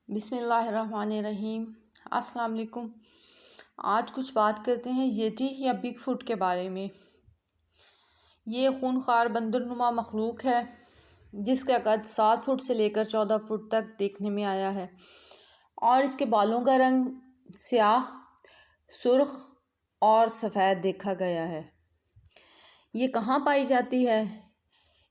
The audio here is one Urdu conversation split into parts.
بسم اللہ الرحمن الرحیم۔ السلام علیکم۔ آج کچھ بات کرتے ہیں ییٹی یا بگ فٹ کے بارے میں۔ یہ خونخوار بندرنما مخلوق ہے جس کا قد 7 فٹ سے لے کر 14 فٹ تک دیکھنے میں آیا ہے، اور اس کے بالوں کا رنگ سیاہ، سرخ اور سفید دیکھا گیا ہے۔ یہ کہاں پائی جاتی ہے؟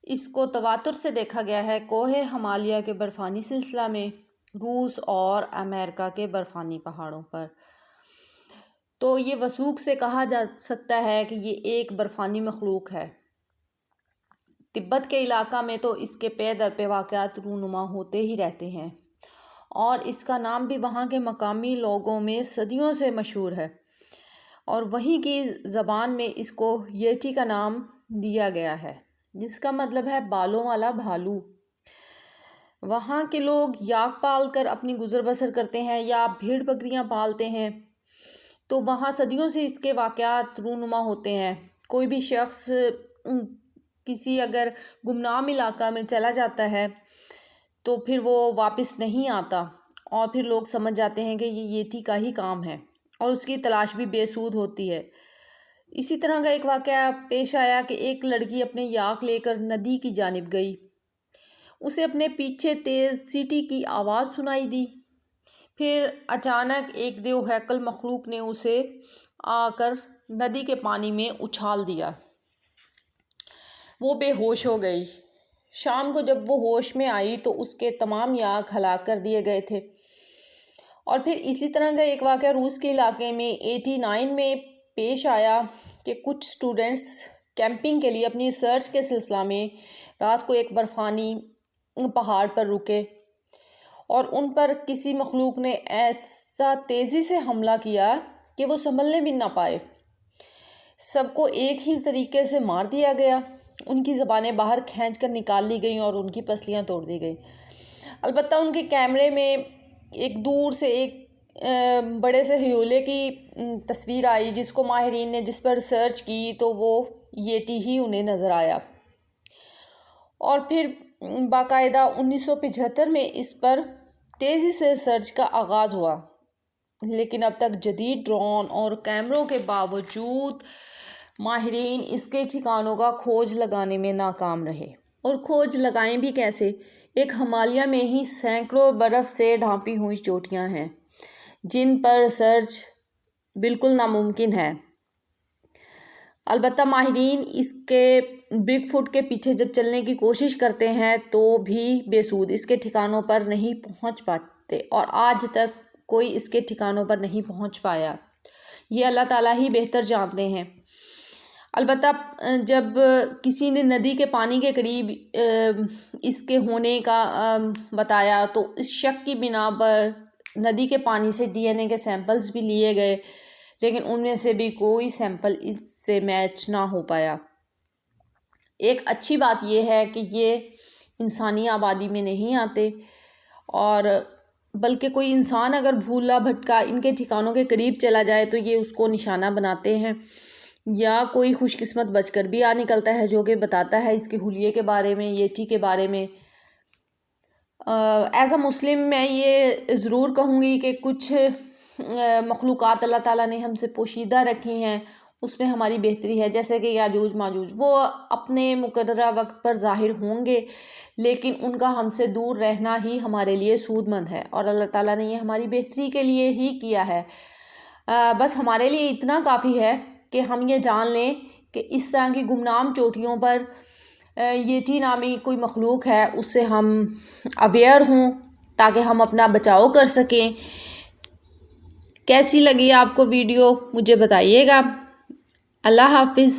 اس کو تواتر سے دیکھا گیا ہے کوہ ہمالیہ کے برفانی سلسلہ میں، روس اور امریکہ کے برفانی پہاڑوں پر۔ تو یہ وثوق سے کہا جا سکتا ہے کہ یہ ایک برفانی مخلوق ہے۔ تبت کے علاقہ میں تو اس کے پے در پے واقعات رونما ہوتے ہی رہتے ہیں، اور اس کا نام بھی وہاں کے مقامی لوگوں میں صدیوں سے مشہور ہے، اور وہیں کی زبان میں اس کو ییٹی کا نام دیا گیا ہے، جس کا مطلب ہے بالوں والا بھالو۔ وہاں کے لوگ یاک پال کر اپنی گزر بسر کرتے ہیں یا بھیڑ بکریاں پالتے ہیں، تو وہاں صدیوں سے اس کے واقعات رونما ہوتے ہیں۔ کوئی بھی شخص کسی اگر گمنام علاقہ میں چلا جاتا ہے تو پھر وہ واپس نہیں آتا، اور پھر لوگ سمجھ جاتے ہیں کہ یہ ییٹی کا ہی کام ہے، اور اس کی تلاش بھی بے سود ہوتی ہے۔ اسی طرح کا ایک واقعہ پیش آیا کہ ایک لڑکی اپنے یاک لے کر ندی کی جانب گئی۔ اسے اپنے پیچھے تیز سیٹی کی آواز سنائی دی، پھر اچانک ایک دیو ہیکل مخلوق نے اسے آ کر ندی کے پانی میں اچھال دیا۔ وہ بے ہوش ہو گئی۔ شام کو جب وہ ہوش میں آئی تو اس کے تمام یاک ہلاک کر دیے گئے تھے۔ اور پھر اسی طرح کا ایک واقعہ روس کے علاقے میں 89 میں پیش آیا کہ کچھ سٹوڈنٹس کیمپنگ کے لیے اپنی ریسرچ کے سلسلہ میں رات کو ایک برفانی پہاڑ پر رکے، اور ان پر کسی مخلوق نے ایسا تیزی سے حملہ کیا کہ وہ سنبھلنے بھی نہ پائے۔ سب کو ایک ہی طریقے سے مار دیا گیا، ان کی زبانیں باہر کھینچ کر نکال لی گئیں اور ان کی پسلیاں توڑ دی گئیں۔ البتہ ان کے کیمرے میں ایک دور سے ایک بڑے سے ہیولے کی تصویر آئی، جس کو ماہرین نے جس پر ریسرچ کی تو وہ ییٹی ہی انہیں نظر آیا۔ اور پھر باقاعدہ 1975 میں اس پر تیزی سے ریسرچ کا آغاز ہوا، لیکن اب تک جدید ڈرون اور کیمروں کے باوجود ماہرین اس کے ٹھکانوں کا کھوج لگانے میں ناکام رہے۔ اور کھوج لگائیں بھی کیسے؟ ایک ہمالیہ میں ہی سینکڑوں برف سے ڈھانپی ہوئی چوٹیاں ہیں جن پر ریسرچ بالکل ناممکن ہے۔ البتہ ماہرین اس کے بگ فٹ کے پیچھے جب چلنے کی کوشش کرتے ہیں تو بھی بے سود، اس کے ٹھکانوں پر نہیں پہنچ پاتے، اور آج تک کوئی اس کے ٹھکانوں پر نہیں پہنچ پایا۔ یہ اللہ تعالیٰ ہی بہتر جانتے ہیں۔ البتہ جب کسی نے ندی کے پانی کے قریب اس کے ہونے کا بتایا تو اس شک کی بنا پر ندی کے پانی سے DNA کے سیمپلز بھی لیے گئے، لیکن ان میں سے بھی کوئی سیمپل اس سے میچ نہ ہو پایا۔ ایک اچھی بات یہ ہے کہ یہ انسانی آبادی میں نہیں آتے، اور بلکہ کوئی انسان اگر بھولا بھٹکا ان کے ٹھکانوں کے قریب چلا جائے تو یہ اس کو نشانہ بناتے ہیں، یا کوئی خوش قسمت بچ کر بھی آ نکلتا ہے جو کہ بتاتا ہے اس کے حلیے کے بارے میں، ییٹی کے بارے میں۔ ایز اے مسلم میں یہ ضرور کہوں گی کہ کچھ مخلوقات اللہ تعالیٰ نے ہم سے پوشیدہ رکھی ہیں، اس میں ہماری بہتری ہے، جیسے کہ یاجوج ماجوج، وہ اپنے مقررہ وقت پر ظاہر ہوں گے، لیکن ان کا ہم سے دور رہنا ہی ہمارے لیے سود مند ہے، اور اللہ تعالیٰ نے یہ ہماری بہتری کے لیے ہی کیا ہے۔ بس ہمارے لیے اتنا کافی ہے کہ ہم یہ جان لیں کہ اس طرح کی گمنام چوٹیوں پر ییٹی نامی کوئی مخلوق ہے، اس سے ہم اویئر ہوں تاکہ ہم اپنا بچاؤ کر سکیں۔ کیسی لگی آپ کو ویڈیو مجھے بتائیے گا۔ اللہ حافظ۔